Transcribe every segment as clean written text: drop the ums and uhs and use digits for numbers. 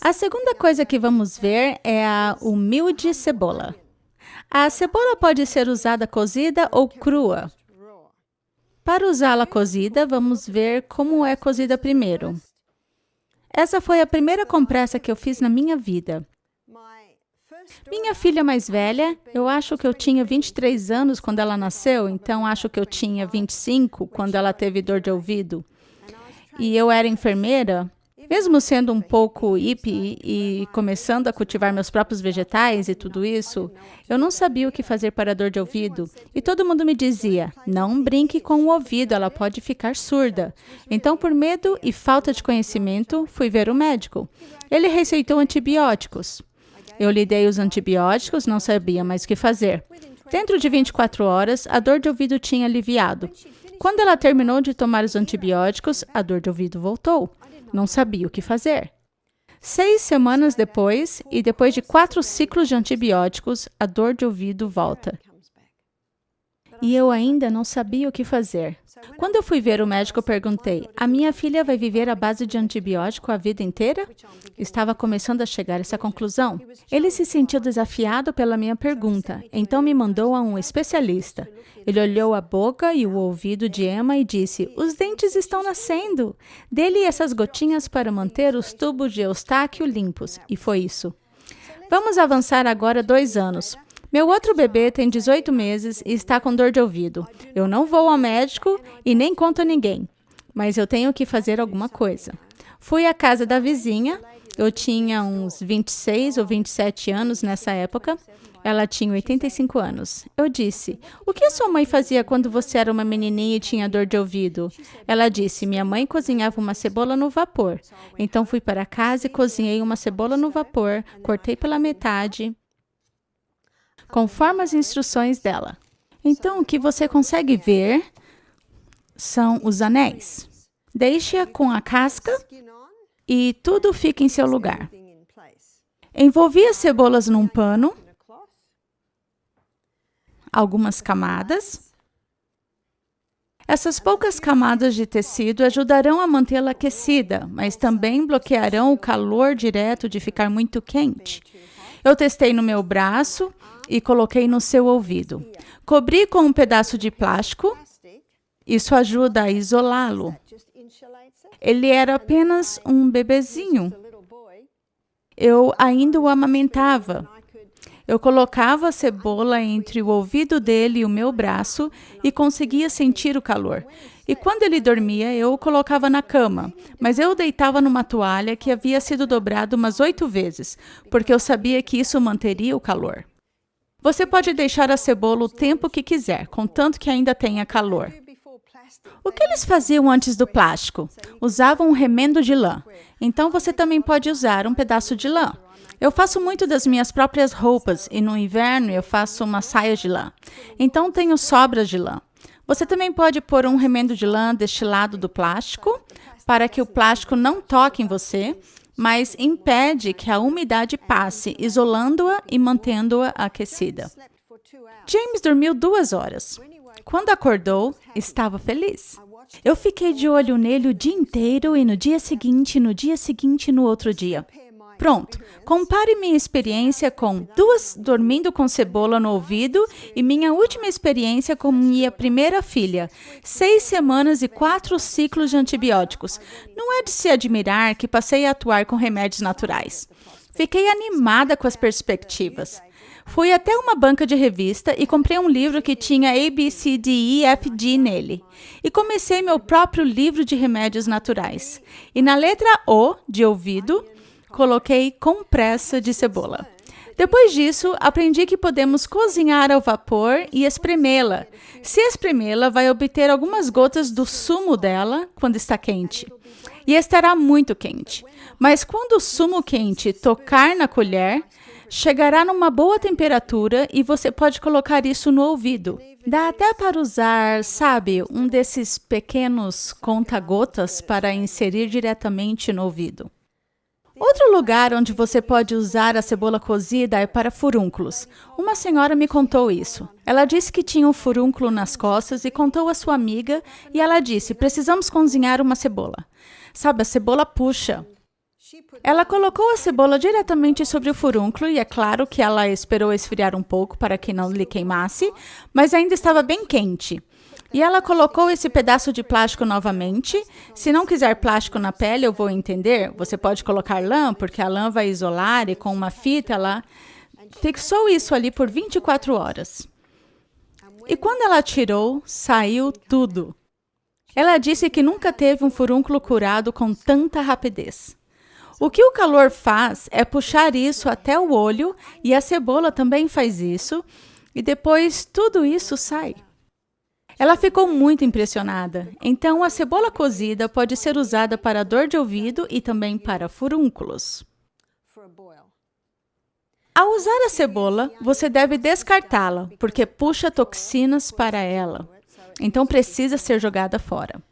A segunda coisa que vamos ver é a humilde cebola. A cebola pode ser usada cozida ou crua. Para usá-la cozida, vamos ver como é cozida primeiro. Essa foi a primeira compressa que eu fiz na minha vida. Minha filha mais velha, eu acho que eu tinha 23 anos quando ela nasceu, então acho que eu tinha 25 quando ela teve dor de ouvido. E eu era enfermeira. Mesmo sendo um pouco hippie e começando a cultivar meus próprios vegetais e tudo isso, eu não sabia o que fazer para a dor de ouvido. E todo mundo me dizia, não brinque com o ouvido, ela pode ficar surda. Então, por medo e falta de conhecimento, fui ver o médico. Ele receitou antibióticos. Eu lhe dei os antibióticos, não sabia mais o que fazer. Dentro de 24 horas, a dor de ouvido tinha aliviado. Quando ela terminou de tomar os antibióticos, a dor de ouvido voltou. Não sabia o que fazer. 6 semanas depois, e depois de 4 ciclos de antibióticos, a dor de ouvido volta. E eu ainda não sabia o que fazer. Quando eu fui ver o médico, eu perguntei, a minha filha vai viver à base de antibiótico a vida inteira? Estava começando a chegar a essa conclusão. Ele se sentiu desafiado pela minha pergunta, então me mandou a um especialista. Ele olhou a boca e o ouvido de Emma e disse, os dentes estão nascendo. Dê-lhe essas gotinhas para manter os tubos de Eustáquio limpos. E foi isso. Vamos avançar agora 2 anos. Meu outro bebê tem 18 meses e está com dor de ouvido. Eu não vou ao médico e nem conto a ninguém, mas eu tenho que fazer alguma coisa. Fui à casa da vizinha, eu tinha uns 26 ou 27 anos nessa época, ela tinha 85 anos. Eu disse, o que a sua mãe fazia quando você era uma menininha e tinha dor de ouvido? Ela disse, minha mãe cozinhava uma cebola no vapor. Então fui para casa e cozinhei uma cebola no vapor, cortei pela metade, conforme as instruções dela. Então, o que você consegue ver são os anéis. Deixe-a com a casca e tudo fica em seu lugar. Envolvi as cebolas num pano, algumas camadas. Essas poucas camadas de tecido ajudarão a mantê-la aquecida, mas também bloquearão o calor direto de ficar muito quente. Eu testei no meu braço e coloquei no seu ouvido. Cobri com um pedaço de plástico. Isso ajuda a isolá-lo. Ele era apenas um bebezinho. Eu ainda o amamentava. Eu colocava a cebola entre o ouvido dele e o meu braço e conseguia sentir o calor. E quando ele dormia, eu o colocava na cama, mas eu o deitava numa toalha que havia sido dobrada umas 8 vezes, porque eu sabia que isso manteria o calor. Você pode deixar a cebola o tempo que quiser, contanto que ainda tenha calor. O que eles faziam antes do plástico? Usavam um remendo de lã. Então você também pode usar um pedaço de lã. Eu faço muito das minhas próprias roupas e no inverno eu faço uma saia de lã. Então tenho sobras de lã. Você também pode pôr um remendo de lã deste lado do plástico, para que o plástico não toque em você, mas impede que a umidade passe, isolando-a e mantendo-a aquecida. James dormiu 2 horas. Quando acordou, estava feliz. Eu fiquei de olho nele o dia inteiro e no dia seguinte, no outro dia. Pronto, compare minha experiência com 2 dormindo com cebola no ouvido e minha última experiência com minha primeira filha, 6 semanas e 4 ciclos de antibióticos. Não é de se admirar que passei a atuar com remédios naturais. Fiquei animada com as perspectivas. Fui até uma banca de revista e comprei um livro que tinha A, B, C, D, E, F, G nele. E comecei meu próprio livro de remédios naturais. E na letra O, de ouvido, coloquei compressa de cebola. Depois disso, aprendi que podemos cozinhar ao vapor e espremê-la. Se espremê-la, vai obter algumas gotas do sumo dela quando está quente. E estará muito quente. Mas quando o sumo quente tocar na colher, chegará numa boa temperatura e você pode colocar isso no ouvido. Dá até para usar, sabe, um desses pequenos conta-gotas para inserir diretamente no ouvido. Outro lugar onde você pode usar a cebola cozida é para furúnculos. Uma senhora me contou isso. Ela disse que tinha um furúnculo nas costas e contou à sua amiga e ela disse, precisamos cozinhar uma cebola. Sabe, a cebola puxa. Ela colocou a cebola diretamente sobre o furúnculo e é claro que ela esperou esfriar um pouco para que não lhe queimasse, mas ainda estava bem quente. E ela colocou esse pedaço de plástico novamente. Se não quiser plástico na pele, eu vou entender. Você pode colocar lã, porque a lã vai isolar e com uma fita ela fixou isso ali por 24 horas. E quando ela tirou, saiu tudo. Ela disse que nunca teve um furúnculo curado com tanta rapidez. O que o calor faz é puxar isso até o olho, e a cebola também faz isso, e depois tudo isso sai. Ela ficou muito impressionada. Então, a cebola cozida pode ser usada para dor de ouvido e também para furúnculos. Ao usar a cebola, você deve descartá-la, porque puxa toxinas para ela. Então, precisa ser jogada fora.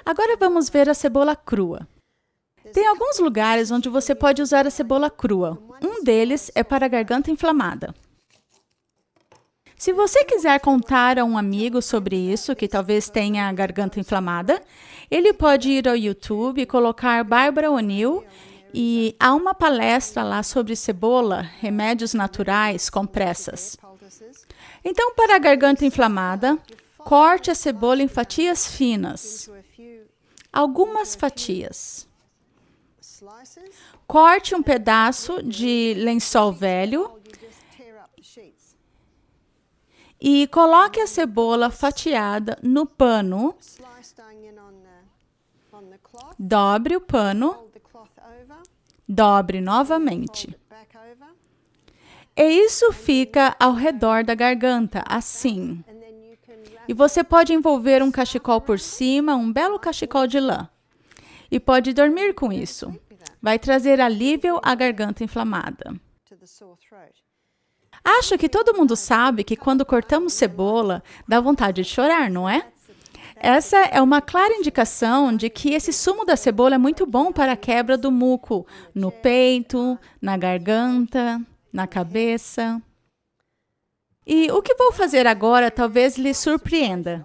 Agora vamos ver a cebola crua. Tem alguns lugares onde você pode usar a cebola crua. Um deles é para a garganta inflamada. Se você quiser contar a um amigo sobre isso, que talvez tenha a garganta inflamada, ele pode ir ao YouTube e colocar Barbara O'Neill, e há uma palestra lá sobre cebola, remédios naturais, compressas. Então, para a garganta inflamada, corte a cebola em fatias finas. Algumas fatias. Corte um pedaço de lençol velho e coloque a cebola fatiada no pano. Dobre o pano. Dobre novamente. E isso fica ao redor da garganta, assim. E você pode envolver um cachecol por cima, um belo cachecol de lã. E pode dormir com isso. Vai trazer alívio à garganta inflamada. Acho que todo mundo sabe que quando cortamos cebola, dá vontade de chorar, não é? Essa é uma clara indicação de que esse sumo da cebola é muito bom para a quebra do muco no peito, na garganta, na cabeça. E o que vou fazer agora talvez lhe surpreenda.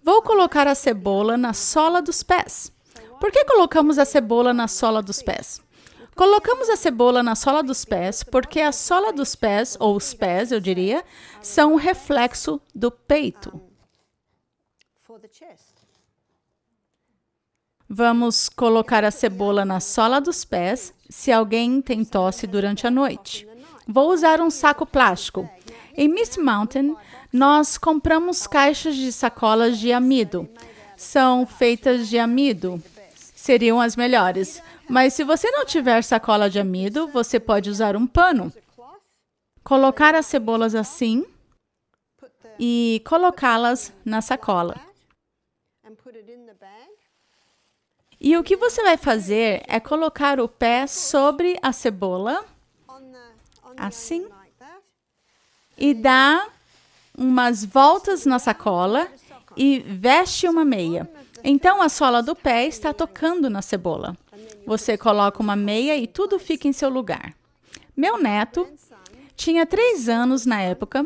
Vou colocar a cebola na sola dos pés. Por que colocamos a cebola na sola dos pés? Colocamos a cebola na sola dos pés porque a sola dos pés, ou os pés, eu diria, são um reflexo do peito. Vamos colocar a cebola na sola dos pés se alguém tem tosse durante a noite. Vou usar um saco plástico. Em Mist Mountain, nós compramos caixas de sacolas de amido. São feitas de amido. Seriam as melhores. Mas se você não tiver sacola de amido, você pode usar um pano. Colocar as cebolas assim e colocá-las na sacola. E o que você vai fazer é colocar o pé sobre a cebola, assim, e dá umas voltas na sacola e veste uma meia. Então, a sola do pé está tocando na cebola. Você coloca uma meia e tudo fica em seu lugar. Meu neto tinha 3 anos na época.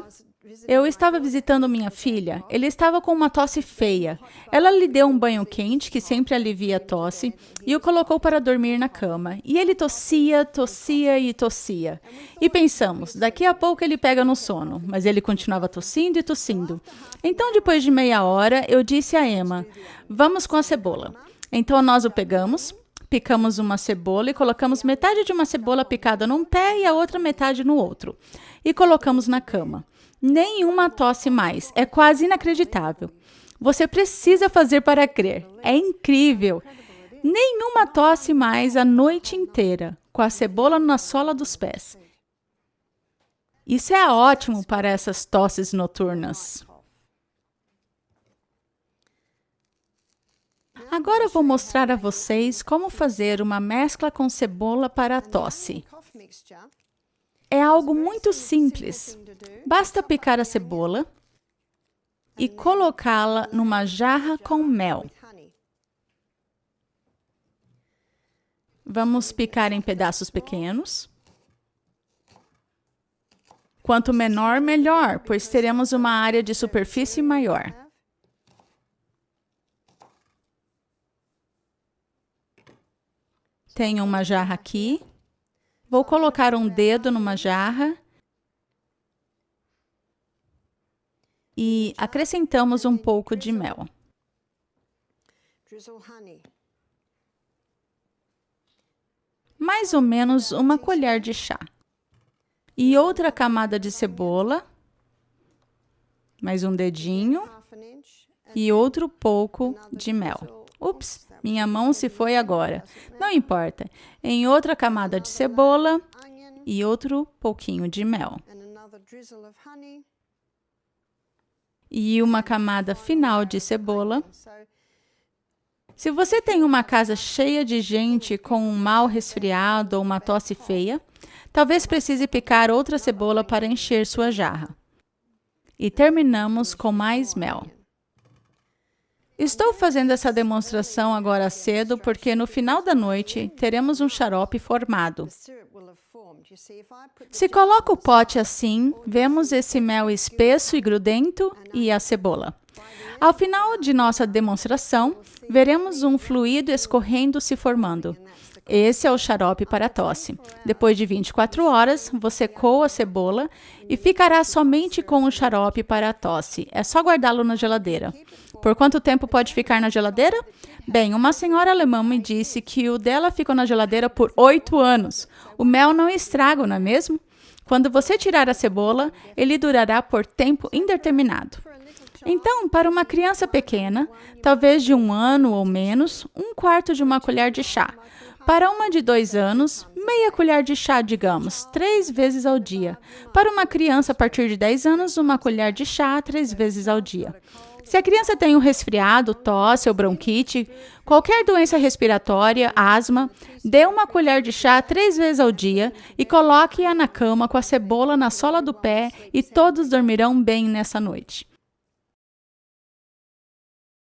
Eu estava visitando minha filha. Ele estava com uma tosse feia. Ela lhe deu um banho quente, que sempre alivia a tosse, e o colocou para dormir na cama. E ele tossia, tossia e tossia. E pensamos, daqui a pouco ele pega no sono. Mas ele continuava tossindo e tossindo. Então, depois de meia hora, eu disse a Emma, vamos com a cebola. Então, nós o pegamos, picamos uma cebola e colocamos metade de uma cebola picada num pé e a outra metade no outro. E colocamos na cama. Nenhuma tosse mais. É quase inacreditável. Você precisa fazer para crer. É incrível. Nenhuma tosse mais a noite inteira, com a cebola na sola dos pés. Isso é ótimo para essas tosses noturnas. Agora vou mostrar a vocês como fazer uma mescla com cebola para a tosse. É algo muito simples. Basta picar a cebola e colocá-la numa jarra com mel. Vamos picar em pedaços pequenos. Quanto menor, melhor, pois teremos uma área de superfície maior. Tenho uma jarra aqui. Vou colocar um dedo numa jarra e acrescentamos um pouco de mel. Mais ou menos uma colher de chá. E outra camada de cebola, mais um dedinho e outro pouco de mel. Ups, minha mão se foi agora. Não importa. Em outra camada de cebola e outro pouquinho de mel. E uma camada final de cebola. Se você tem uma casa cheia de gente com um mau resfriado ou uma tosse feia, talvez precise picar outra cebola para encher sua jarra. E terminamos com mais mel. Estou fazendo essa demonstração agora cedo porque no final da noite teremos um xarope formado. Se coloco o pote assim, vemos esse mel espesso e grudento e a cebola. Ao final de nossa demonstração, veremos um fluido escorrendo se formando. Esse é o xarope para a tosse. Depois de 24 horas, você coa a cebola e ficará somente com o xarope para a tosse. É só guardá-lo na geladeira. Por quanto tempo pode ficar na geladeira? Bem, uma senhora alemã me disse que o dela ficou na geladeira por 8 anos. O mel não estraga, não é mesmo? Quando você tirar a cebola, ele durará por tempo indeterminado. Então, para uma criança pequena, talvez de 1 ano ou menos, 1/4 de uma colher de chá. Para uma de 2 anos, meia colher de chá, digamos, 3 vezes ao dia. Para uma criança a partir de 10 anos, uma colher de chá 3 vezes ao dia. Se a criança tem um resfriado, tosse ou bronquite, qualquer doença respiratória, asma, dê uma colher de chá 3 vezes ao dia e coloque-a na cama com a cebola na sola do pé e todos dormirão bem nessa noite.